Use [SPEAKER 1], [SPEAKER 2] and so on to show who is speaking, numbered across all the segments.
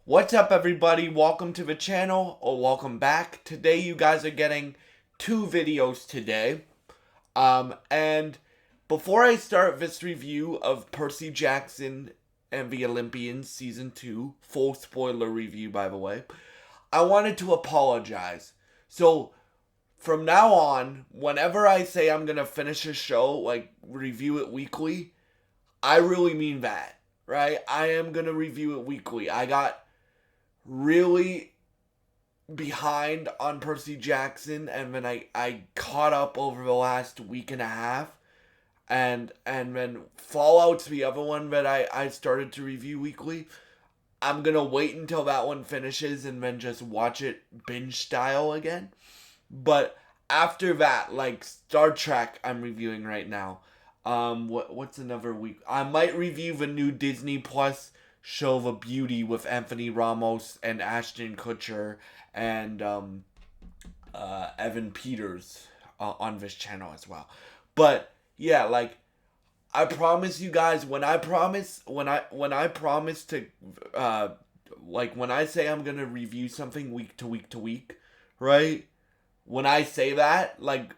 [SPEAKER 1] What's up, everybody? Welcome to the channel, or welcome back. Today you guys are getting two videos today. And before I start this review of Percy Jackson and the Olympians Season 2, full spoiler review by the way, I wanted to apologize. So, from now on, whenever I say I'm gonna finish a show, like review it weekly, I really mean that, right? I am gonna review it weekly. I got really behind on Percy Jackson, and then I caught up over the last week and a half, and then Fallout's the other one that I started to review weekly. I'm gonna wait until that one finishes and then just watch it binge style again. But after that, like Star Trek I'm reviewing right now. What's another week? I might review the new Disney Plus show The Beauty with Anthony Ramos and Ashton Kutcher and Evan Peters on this channel as well. But yeah, like I promise you guys, when I promise to like when I say I'm gonna review something week to week to week, right? When I say that, like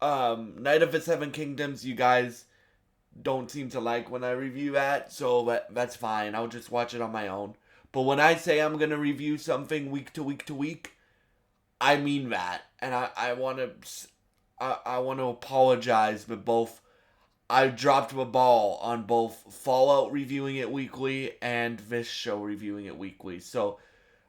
[SPEAKER 1] Night of the Seven Kingdoms, you guys don't seem to like when I review that, so that's fine. I'll just watch it on my own. But when I say I'm gonna review something week to week to week, I mean that, and I want to apologize. But both I dropped the ball on both Fallout reviewing it weekly and this show reviewing it weekly. So,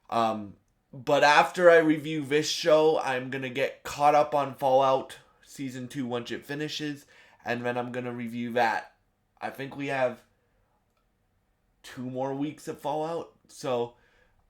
[SPEAKER 1] but after I review this show, I'm gonna get caught up on Fallout Season 2 once it finishes. And then I'm going to review that. I think we have 2 more weeks of Fallout. So,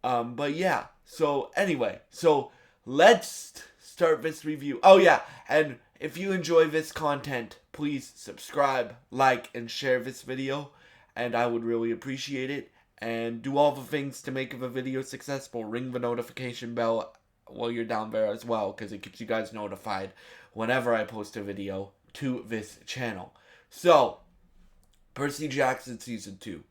[SPEAKER 1] but yeah. So, anyway. So, let's start this review. Oh, yeah. And if you enjoy this content, please subscribe, like, and share this video. And I would really appreciate it. And do all the things to make the video successful. Ring the notification bell while you're down there as well, because it keeps you guys notified whenever I post a video to this channel. So, Percy Jackson Season 2.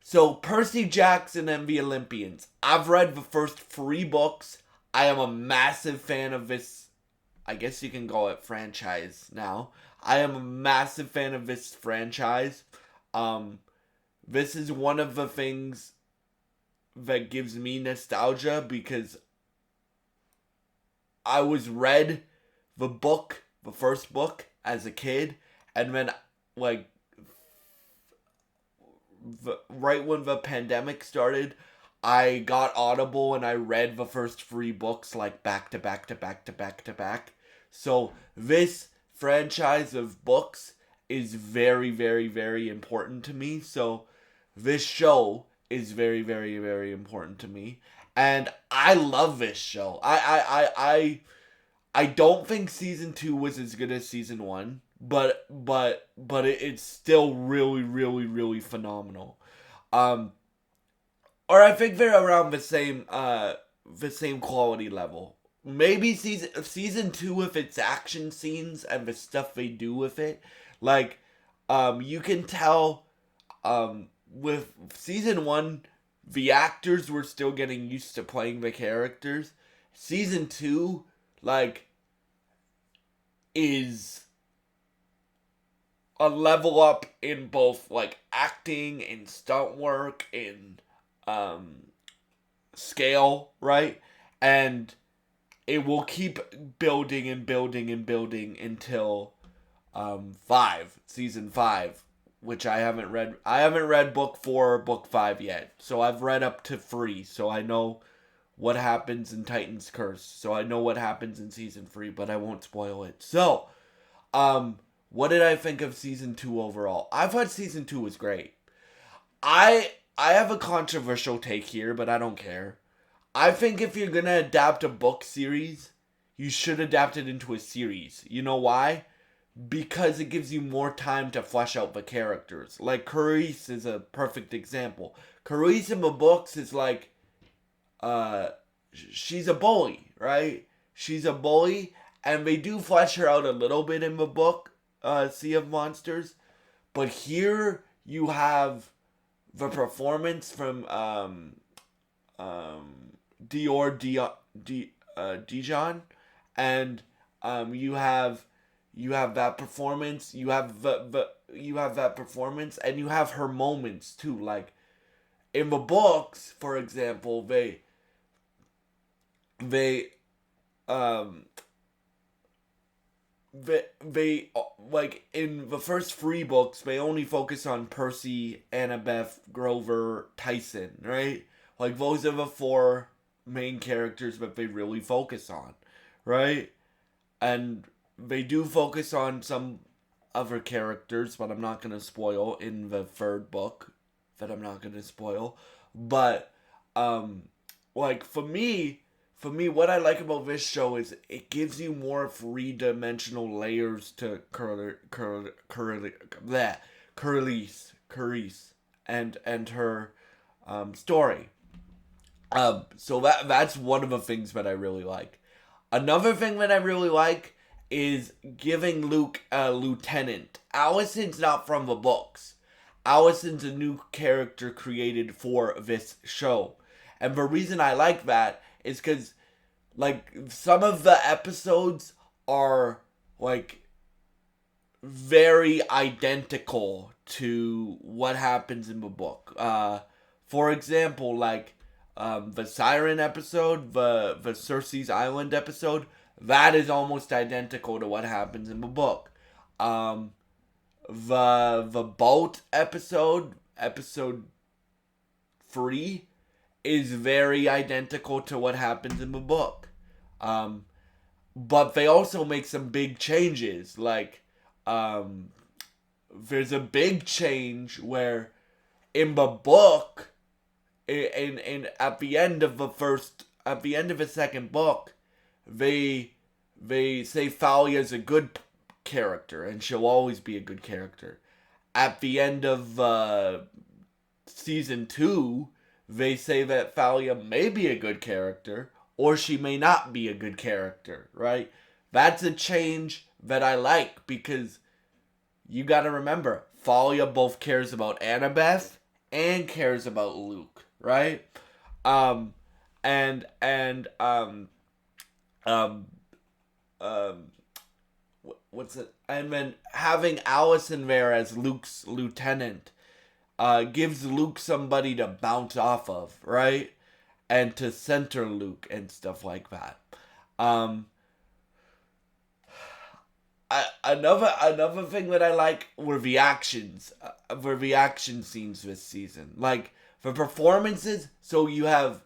[SPEAKER 1] So, Percy Jackson and the Olympians. I've read the first 3 books. I am a massive fan of this, I guess you can call it franchise now. I am a massive fan of this franchise. This is one of the things that gives me nostalgia, because I was read the first book as a kid, and then like right when the pandemic started, I got Audible and I read the first 3 books like back to back to back to back to back. So this franchise of books is very, very, very important to me. So this show is very, very, very important to me, and I love this show. I don't think Season 2 was as good as Season 1, but it's still really, really, really phenomenal. Or I think they're around the same quality level. Maybe season 2 with its action scenes and the stuff they do with it. Like, you can tell, with Season 1, the actors were still getting used to playing the characters. Season 2, like, is a level up in both like acting and stunt work and scale, right? And it will keep building and building and building until season 5, which I haven't read. I haven't read book 4 or book 5 yet, so I've read up to 3, so I know what happens in Titan's Curse. So I know what happens in Season 3, but I won't spoil it. So, what did I think of Season 2 overall? I thought Season 2 was great. I have a controversial take here, but I don't care. I think if you're gonna adapt a book series, you should adapt it into a series. You know why? Because it gives you more time to flesh out the characters. Like, Carice is a perfect example. Carice in the books is like, she's a bully, right? She's a bully, and they do flesh her out a little bit in the book, Sea of Monsters. But here you have the performance from Dior Dijon, and you have that performance. You have that performance, and you have her moments too. Like in the books, for example, they um they like in the first three books they only focus on Percy, Annabeth, Grover, Tyson, right? Like those are the four main characters that they really focus on, right? And they do focus on some other characters, but I'm not gonna spoil in the third book. That I'm not gonna spoil, but um, like for me, what I like about this show is it gives you more three-dimensional layers to Curly's and her story. So that's one of the things that I really like. Another thing that I really like is giving Luke a lieutenant. Allison's not from the books. Allison's a new character created for this show. And the reason I like that is because, like, some of the episodes are, like, very identical to what happens in the book. For example, like, the Siren episode, the Cersei's Island episode, that is almost identical to what happens in the book. The boat episode, episode 3, is very identical to what happens in the book. But they also make some big changes. Like, there's a big change where in the book, in at the end of the second book, they say Thalia's a good character and she'll always be a good character. At the end of season 2, they say that Thalia may be a good character or she may not be a good character, right? That's a change that I like because you gotta remember, Thalia both cares about Annabeth and cares about Luke, right? Um, and what's it? And then having Allison there as Luke's lieutenant gives Luke somebody to bounce off of, right? And to center Luke and stuff like that. Um, another thing that I like were the action scenes this season. Like the performances. So you have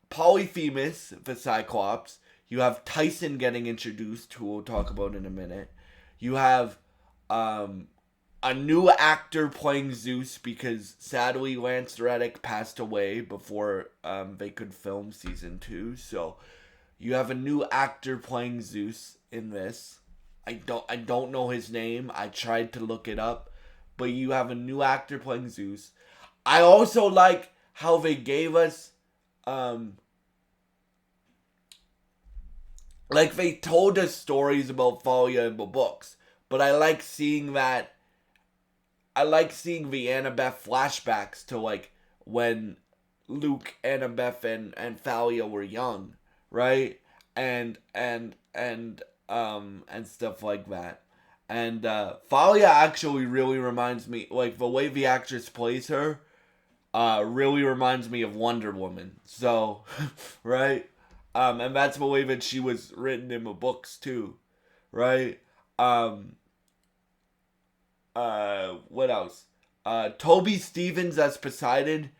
[SPEAKER 1] Polyphemus, the Cyclops. You have Tyson getting introduced, who we'll talk about in a minute. You have a new actor playing Zeus because sadly Lance Reddick passed away before they could film season 2. So you have a new actor playing Zeus in this. I don't know his name. I tried to look it up, but you have a new actor playing Zeus. I also like how they gave us like they told us stories about Thalia in the books, but I like seeing that. I like seeing the Annabeth flashbacks to like when Luke, Annabeth, and Thalia were young, right? And stuff like that. And Thalia actually really reminds me, like the way the actress plays her, really reminds me of Wonder Woman. So, right? And that's the way that she was written in the books too, right? What else? Toby Stevens as Poseidon.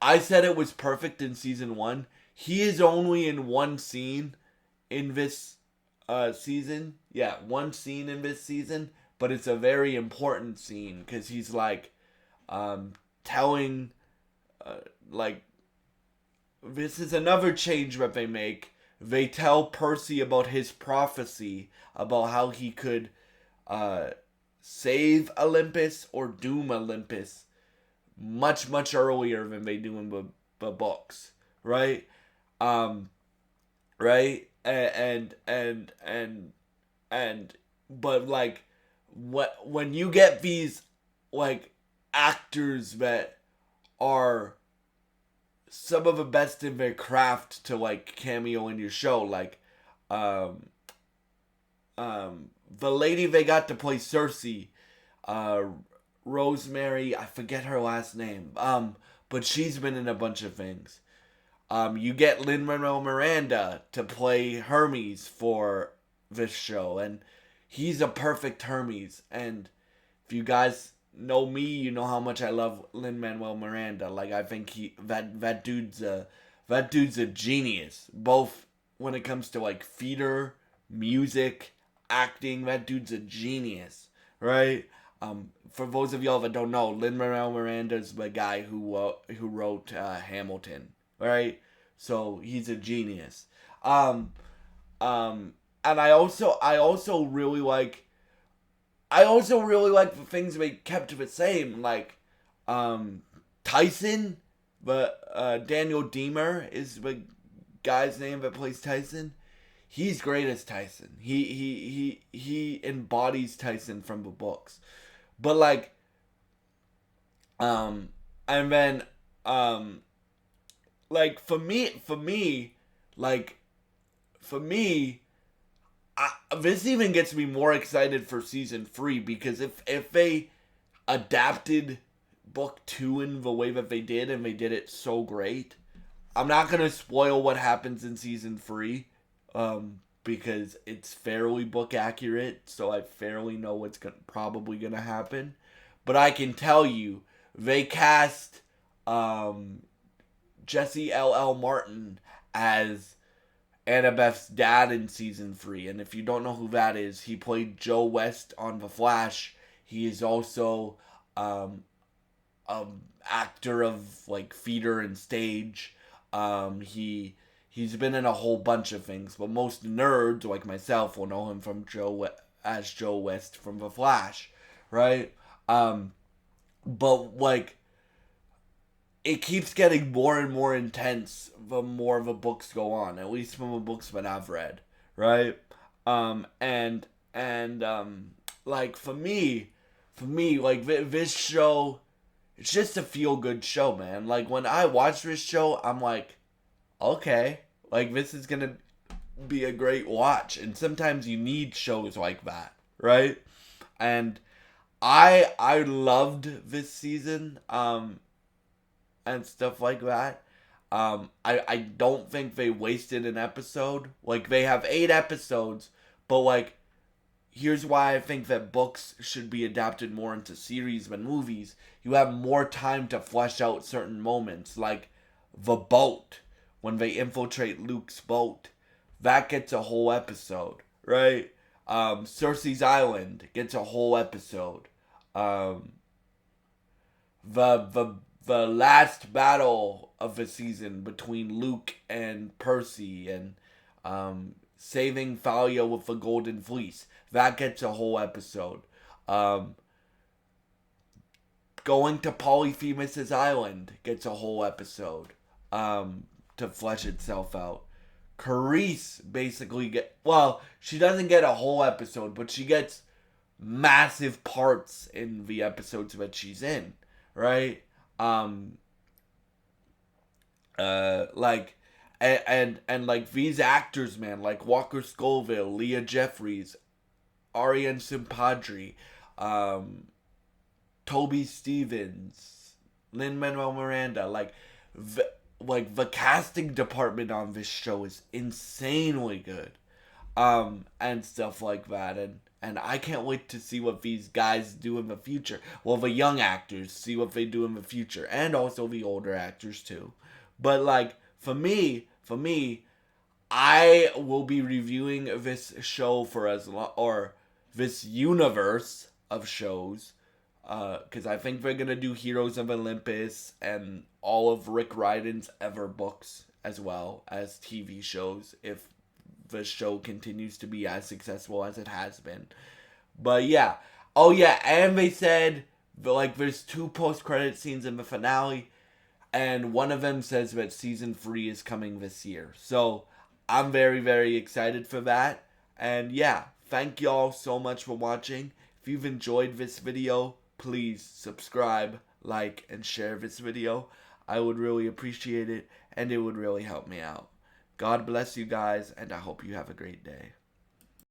[SPEAKER 1] I said it was perfect in season 1. He is only in one scene in this season. Yeah, one scene in this season, but it's a very important scene because he's like telling like this is another change that they make. They tell Percy about his prophecy about how he could save Olympus or doom Olympus much earlier than they do in the books, right? Right? And but like when you get these like actors that are some of the best in their craft to like cameo in your show. Like, um, the lady they got to play Cersei, uh, Rosemary, I forget her last name. But she's been in a bunch of things. You get Lin-Manuel Miranda to play Hermes for this show, and he's a perfect Hermes. And if you guys know me, you know how much I love Lin-Manuel Miranda. Like, I think that dude's a genius. Both when it comes to like theater, music, acting, that dude's a genius, right? For those of y'all that don't know, Lin-Manuel Miranda's the guy who wrote Hamilton, right? So he's a genius. And I also really like the things they kept the same, like Tyson, but Daniel Deemer is the guy's name that plays Tyson. He's great as Tyson. He embodies Tyson from the books. But like and then like for me like for me this even gets me more excited for season 3, because if they adapted book 2 in the way that they did, and they did it so great, I'm not going to spoil what happens in season 3, because it's fairly book accurate, so I fairly know what's probably going to happen. But I can tell you, they cast Jesse L.L. Martin as Annabeth's dad in season 3. And if you don't know who that is, he played Joe West on The Flash. He is also an actor of like theater and stage. He's been in a whole bunch of things, but most nerds like myself will know him from Joe West from The Flash, right? But like, it keeps getting more and more intense the more the books go on, at least from the books that I've read, right? And like for me, like this show, it's just a feel good show, man. Like when I watch this show, I'm like, okay, like this is gonna be a great watch. And sometimes you need shows like that, right? And I loved this season, and stuff like that. I don't think they wasted an episode. Like, they have 8 episodes, but like, here's why I think that books should be adapted more into series than movies. You have more time to flesh out certain moments, like the boat, when they infiltrate Luke's boat. That gets a whole episode, right? Cersei's Island gets a whole episode. The last battle of the season between Luke and Percy, and saving Thalia with the Golden Fleece, that gets a whole episode. Going to Polyphemus' island gets a whole episode to flesh itself out. Carice basically she doesn't get a whole episode, but she gets massive parts in the episodes that she's in, right? Like, and like these actors, man, like Walker Scoville, Leah Jeffries, Ariane Simpadri, Toby Stevens, Lin-Manuel Miranda, like the casting department on this show is insanely good, and stuff like that, and I can't wait to see what these guys do in the future. Well, the young actors, see what they do in the future, and also the older actors too. But like, for me, I will be reviewing this show for as long, or this universe of shows, because I think they're gonna do Heroes of Olympus and all of Rick Riordan's Ever books as well as TV shows, if the show continues to be as successful as it has been. But yeah. Oh yeah, and they said, like, there's 2 post-credit scenes in the finale, and one of them says that season 3 is coming this year. So I'm very, very excited for that. And yeah, thank y'all so much for watching. If you've enjoyed this video, please subscribe, like, and share this video. I would really appreciate it, and it would really help me out. God bless you guys, and I hope you have a great day.